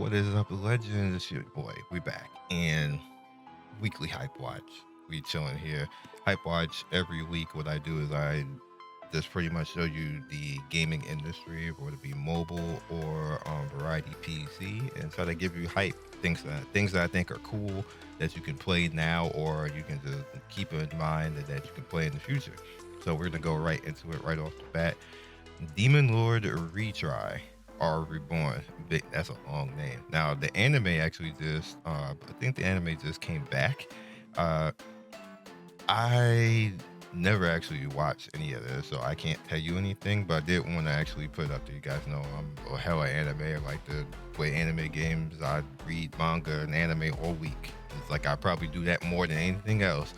What is up, legends? It's your boy. We back and weekly hype watch. We chilling here. Hype watch every week. What I do is I just pretty much show you the gaming industry, whether it be mobile or variety PC, and try to give you hype things that I think are cool that you can play now, or you can just keep in mind that you can play in the future. So we're gonna go right into it right off the bat. Demon Lord Retry or Reborn. That's a long name. Now the anime actually just I think the anime just came back. Uh I never actually watched any of this, so I can't tell you anything, but I did want to actually put it up there. You guys know I'm a hella anime. I like to play anime games. I read manga and anime all week. It's like I probably do that more than anything else.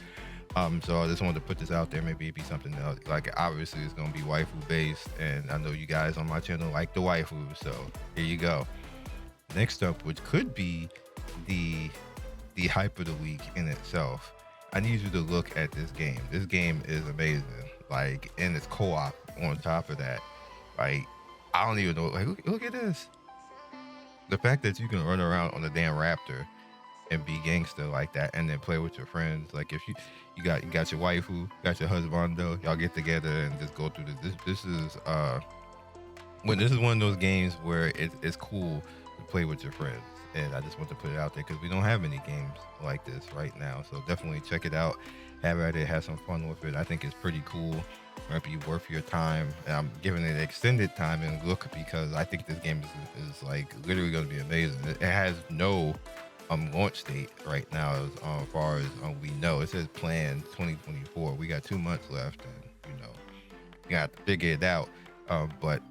So I just wanted to put this out there. Maybe it'd be something else. Like obviously it's gonna be waifu based, and I know you guys on my channel like the waifu, so here you go. Next up, which could be the hype of the week in itself. I need you to look at this game. This game is amazing. Like, and it's co-op on top of that. Like, I don't even know. Like, look at this. The fact that you can run around on a damn raptor and be gangster like that, and then play with your friends. Like if you got your waifu, got your husbando, y'all get together and just go through this. This is this is one of those games where it's cool to play with your friends, and I just want to put it out there because we don't have any games like this right now. So definitely check it out, have at it, have some fun with it. I think it's pretty cool. Might be worth your time. And I'm giving it extended time and look because I think this game is like literally going to be amazing. It has no launch date right now as far as we know. It says planned 2024. We got 2 months left, and you got to figure it out. But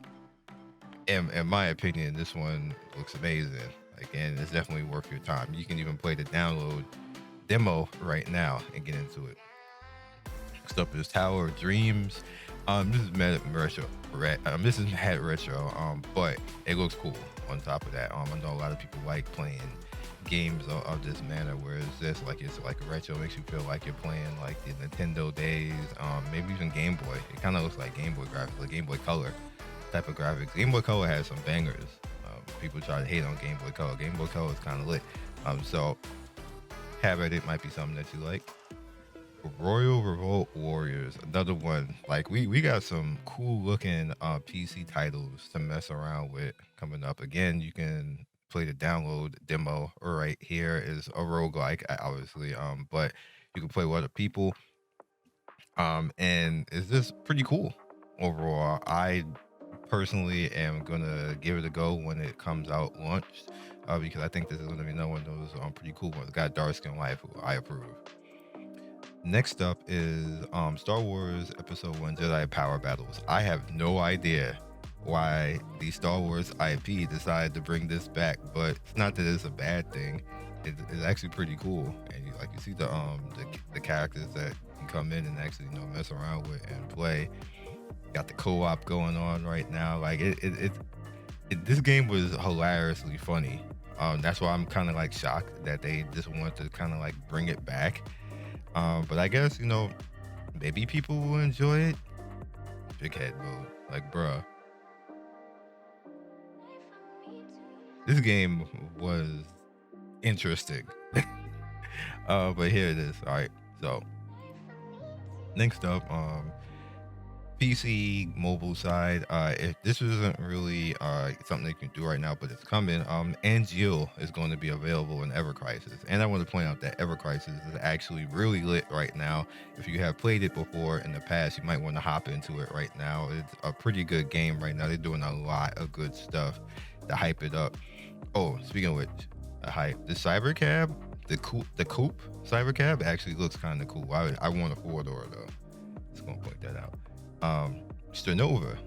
in my opinion, this one looks amazing. Again, it's definitely worth your time. You can even play the download demo right now and get into it. Next up is Tower of Dreams. This is mad retro. This is mad retro. But it looks cool. On top of that, I know a lot of people like playing games of this manner, where it's like retro, makes you feel like you're playing like the Nintendo days. Maybe even Game Boy. It kind of looks like Game Boy graphics, like Game Boy Color type of graphics. Game Boy Color has some bangers. People try to hate on Game Boy Color. Game Boy Color is kind of lit. So have at it. Might be something that you like. Royal Revolt Warriors, another one. Like we got some cool looking PC titles to mess around with coming up. Again, you can play the download demo right here. Is a roguelike, obviously, but you can play with other people. And it's just pretty cool overall. I personally am gonna give it a go when it comes out launched, because I think this is gonna be another one of those pretty cool ones. Got dark skin waifu, I approve. Next up is Star Wars Episode 1 Jedi Power Battles. I have no idea why the Star Wars IP decided to bring this back, but it's not that it's a bad thing. It's actually pretty cool, and you see the characters that can come in and actually mess around with and play. Got the co-op going on right now. Like this game was hilariously funny. That's why I'm kind of like shocked that they just want to kind of like bring it back. But I guess maybe people will enjoy it. Big head mode, like bruh. This game was interesting. But here it is. All right. So next up, PC mobile side. If this isn't really something they can do right now, but it's coming. Angel is going to be available in Ever Crisis, and I want to point out that Ever Crisis is actually really lit right now. If you have played it before in the past, you might want to hop into it right now. It's a pretty good game right now. They're doing a lot of good stuff to hype it up. Oh, speaking of which, a hype. The Cybercab, the coupe Cybercab actually looks kind of cool. I want a 4-door though. Just gonna point that out. Sternova.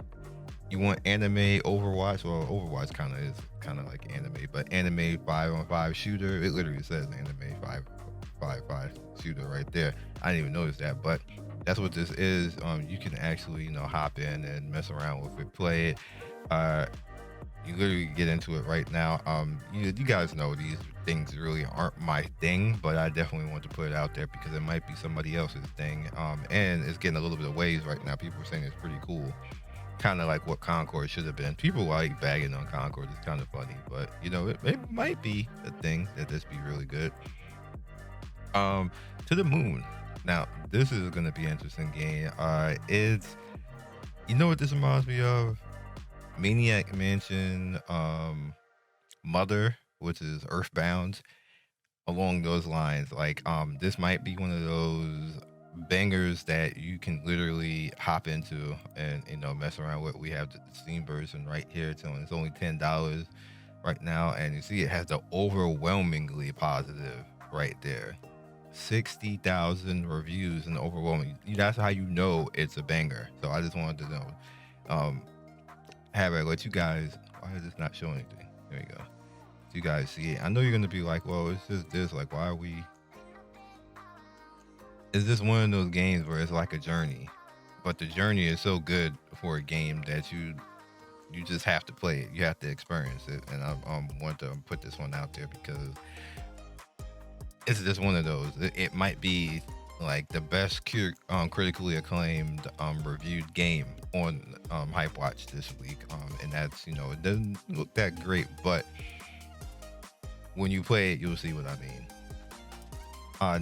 You want anime Overwatch? Well, Overwatch kind of like anime, but anime 5-on-5 shooter. It literally says anime 5 shooter right there. I didn't even notice that, but that's what this is. You can actually hop in and mess around with it, play it. You literally get into it right now. You guys know these things really aren't my thing, but I definitely want to put it out there because it might be somebody else's thing. And it's getting a little bit of waves right now. People are saying it's pretty cool. kind of like what Concord should have been. People like bagging on Concord. It's kind of funny, but you know, it might be a thing that this be really good. To the Moon. Now, this is gonna be an interesting game. It's, you know what this reminds me of? Maniac Mansion, Mother, which is Earthbound, along those lines. Like, this might be one of those bangers that you can literally hop into and, you know, mess around with. We have the Steam version right here. It's only $10 right now, and you see it has the overwhelmingly positive right there. 60,000 reviews and overwhelming. That's how you know it's a banger. So I just wanted to know. Have I let you guys? Why is this not showing anything? There you go. So you guys see it. I know you're gonna be like, well, it's just this. Like, why are we? Is this one of those games where it's like a journey, but the journey is so good for a game that you just have to play it. You have to experience it. And I want to put this one out there because it's just one of those. It might be like the best critically acclaimed reviewed game on HypeWatch this week. And that's, you know, it doesn't look that great, but when you play it, you'll see what I mean.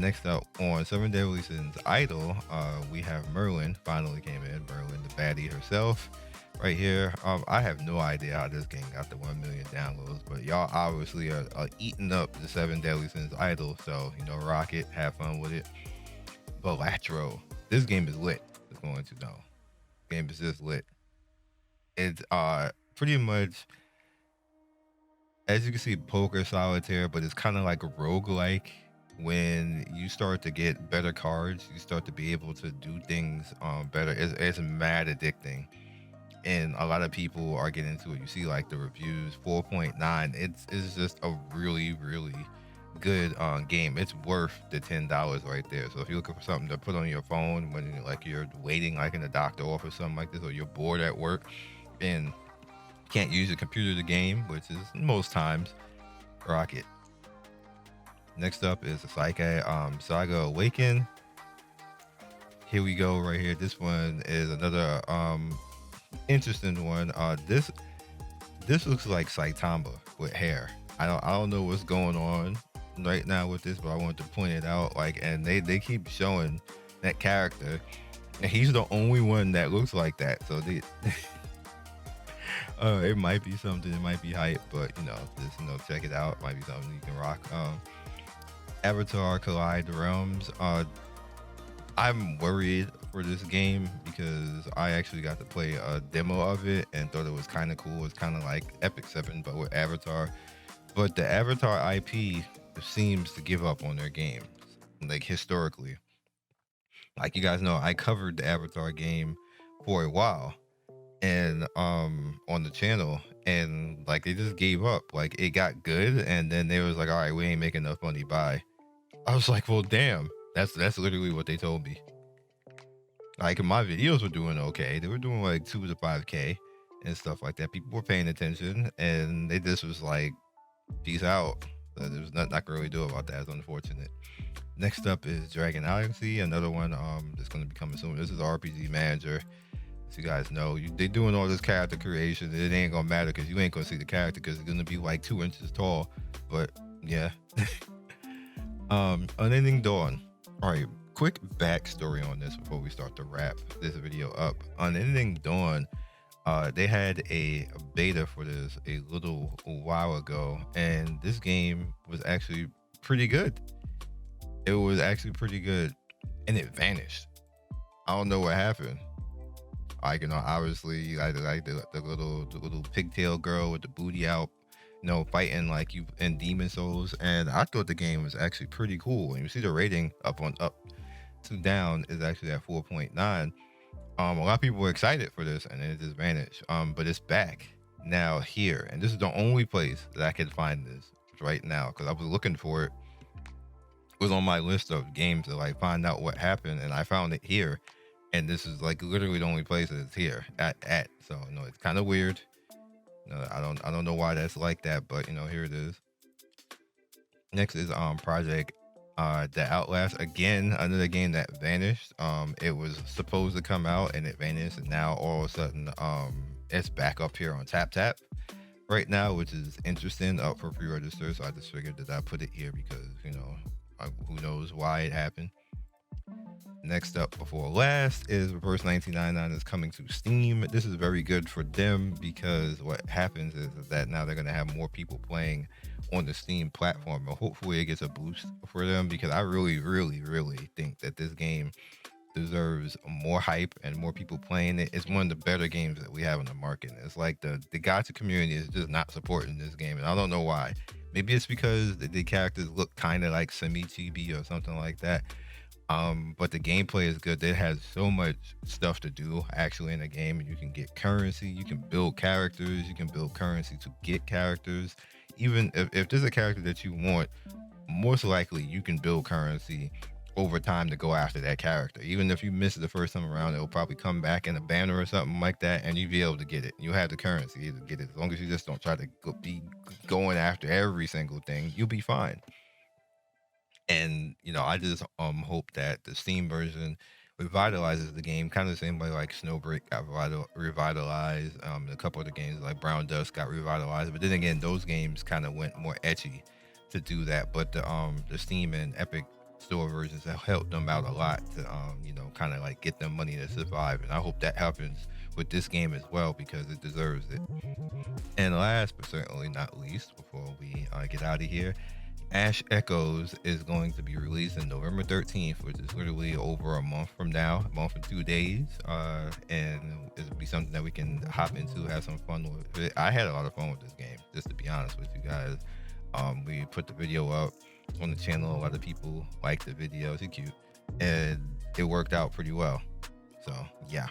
Next up on 7 Deadly Sins Idol, we have Merlin. Finally came in. Merlin, the baddie herself, right here. I have no idea how this game got the 1 million downloads, but y'all obviously are eating up the 7 Deadly Sins Idol. So, you know, rock it, have fun with it. But Batro, this game is lit. It's going to know. Game is just lit. It's pretty much, as you can see, poker solitaire, but it's kind of like a roguelike. When you start to get better cards, you start to be able to do things better. It's mad addicting, and a lot of people are getting into it. You see like the reviews, 4.9. It's just a really good game. It's worth the $10 right there. So if you're looking for something to put on your phone when like you're waiting like in the doctor office, something like this, or you're bored at work and can't use your computer to game, which is most times, rock it. Next up is the Saga Awaken. Here we go right here. This one is another interesting one. This looks like Saitama with hair. I don't know what's going on right now with this, but I wanted to point it out. Like, and they keep showing that character, and he's the only one that looks like that. So they it might be something, it might be hype, but you know, just, you know, check it out. It might be something you can rock. Avatar Collide Realms. I'm worried for this game because I actually got to play a demo of it and thought it was kind of cool. It's kind of like Epic 7 but with Avatar. But the Avatar IP seems to give up on their games, like historically. Like, you guys know, I covered the Avatar game for a while and on the channel, and like they just gave up. Like, it got good and then they was like, all right, we ain't making enough money, bye. I was like, well, damn, that's literally what they told me. Like, my videos were doing okay. They were doing like 2 to 5K and stuff like that. People were paying attention, and they just was like, peace out. There's nothing I can really do about that. It's unfortunate. Next up is Dragon Galaxy, another one that's going to be coming soon. This is RPG Manager. As you guys know, they doing all this character creation. It ain't gonna matter because you ain't gonna see the character because it's gonna be like 2 inches tall. But yeah. Unending Dawn. All right, quick backstory on this before we start to wrap this video up. Unending Dawn, they had a beta for this a little while ago, and this game was actually pretty good. It was actually pretty good, and it vanished. I don't know what happened. Like, you know, obviously, like the little pigtail girl with the booty out, you know, fighting like you in Demon Souls, and I thought the game was actually pretty cool. And you see the rating up to down is actually at 4.9. A lot of people were excited for this, and then it just vanished. But it's back now here, and this is the only place that I can find this right now because I was looking for it. It was on my list of games to like find out what happened, and I found it here. And this is like literally the only place that it's here at. So, you know, it's kind of weird. You know, I don't know why that's like that, but you know, here it is. Next is Project The Outlast, again, another game that vanished. It was supposed to come out and it vanished, and now all of a sudden, it's back up here on Tap right now, which is interesting, up for pre-register. So I just figured that I put it here because who knows why it happened. Next up before last is Reverse 1999 is coming to Steam. This is very good for them because what happens is that now they're going to have more people playing on the Steam platform, and hopefully it gets a boost for them because I really, really, really think that this game deserves more hype and more people playing it. It's one of the better games that we have on the market. It's like the Gacha community is just not supporting this game, and I don't know why. Maybe it's because the characters look kind of like semi-chibi or something like that. But the gameplay is good. It has so much stuff to do actually in the game, and you can get currency, you can build characters, you can build currency to get characters. Even if there's a character that you want, most likely you can build currency over time to go after that character. Even if you miss it the first time around, it'll probably come back in a banner or something like that, and you'll be able to get it. You'll have the currency to get it. As long as you just don't try to be going after every single thing, you'll be fine. And I just hope that the Steam version revitalizes the game, kind of the same way like Snowbreak got revitalized. A couple of the games like Brown Dust got revitalized, but then again, those games kind of went more edgy to do that. But the Steam and Epic Store versions have helped them out a lot to kind of like get them money to survive. And I hope that happens with this game as well because it deserves it. And last but certainly not least, before we get out of here, Ash Echoes is going to be released on November 13th, which is literally over a month from now, a month and 2 days. And it'll be something that we can hop into, have some fun with. I had a lot of fun with this game, just to be honest with you guys. We put the video up on the channel. A lot of people liked the video. It's cute. And it worked out pretty well. So, yeah.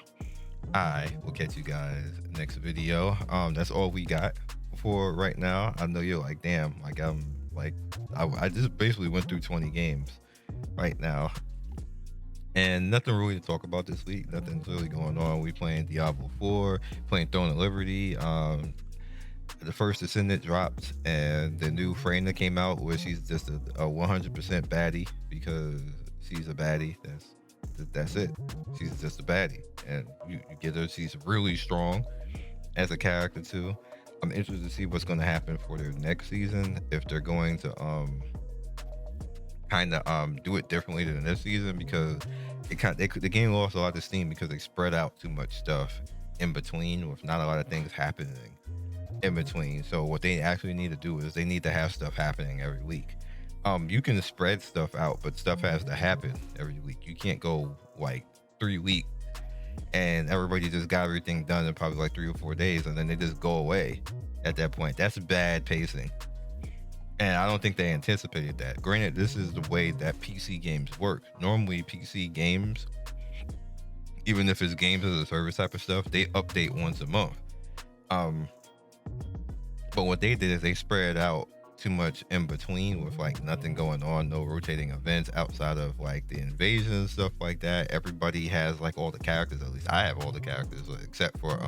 I will catch you guys next video. That's all we got for right now. I know you're like, damn, I just basically went through 20 games right now, and nothing really to talk about this week. Nothing's really going on. We playing Diablo 4, playing Throne of Liberty. The first Descendant dropped, and the new Freyna came out, where she's just a 100% baddie because she's a baddie. That's it. She's just a baddie, and you get her. She's really strong as a character too. I'm interested to see what's going to happen for their next season, if they're going to kind of do it differently than this season, because the game lost a lot of steam because they spread out too much stuff in between with not a lot of things happening in between. So what they actually need to do is they need to have stuff happening every week. You can spread stuff out, but stuff has to happen every week. You can't go like 3 weeks and everybody just got everything done in probably like 3 or 4 days, and then they just go away at that point. That's bad pacing, and I don't think they anticipated that. Granted, this is the way that PC games work. Normally PC games, even if it's games as a service type of stuff, they update once a month. But what they did is they spread out too much in between with like nothing going on, no rotating events outside of like the invasion and stuff like that. Everybody has like all the characters. At least I have all the characters except for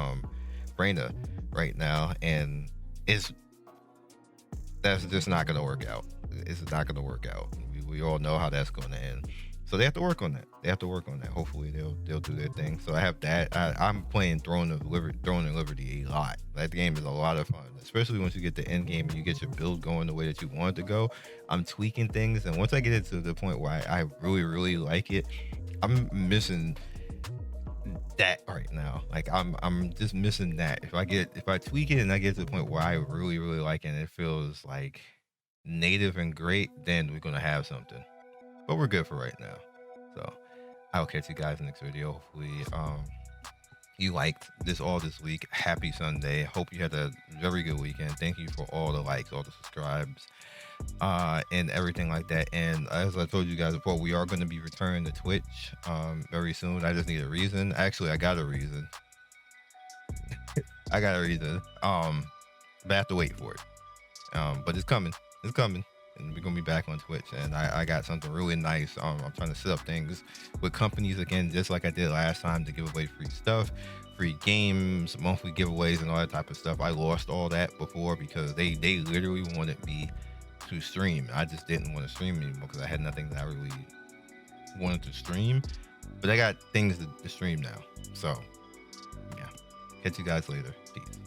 Freyna right now, and that's just not gonna work out. It's not gonna work out. We all know how that's gonna end. So they have to work on that. Hopefully they'll do their thing. So I have that. I'm playing Throne of Liberty a lot. That game is a lot of fun, especially once you get the end game and you get your build going the way that you want it to go. I'm tweaking things, and once I get it to the point where I really, really like it, I'm missing that right now. Like I'm just missing that. If I tweak it and I get to the point where I really, really like it and it feels like native and great, then we're gonna have something. But we're good for right now. So I'll catch you guys in the next video. Hopefully you liked this week. Happy Sunday. Hope you had a very good weekend. Thank you for all the likes, all the subscribes, and everything like that. And as I told you guys before, we are going to be returning to Twitch very soon. I just need a reason. Actually, I got a reason. But I have to wait for it. But it's coming. And we're gonna be back on Twitch, and I got something really nice. I'm trying to set up things with companies again, just like I did last time, to give away free stuff, free games, monthly giveaways, and all that type of stuff. I lost all that before because they literally wanted me to stream. I just didn't want to stream anymore because I had nothing that I really wanted to stream. But I got things to stream now. So, yeah. Catch you guys later. Peace.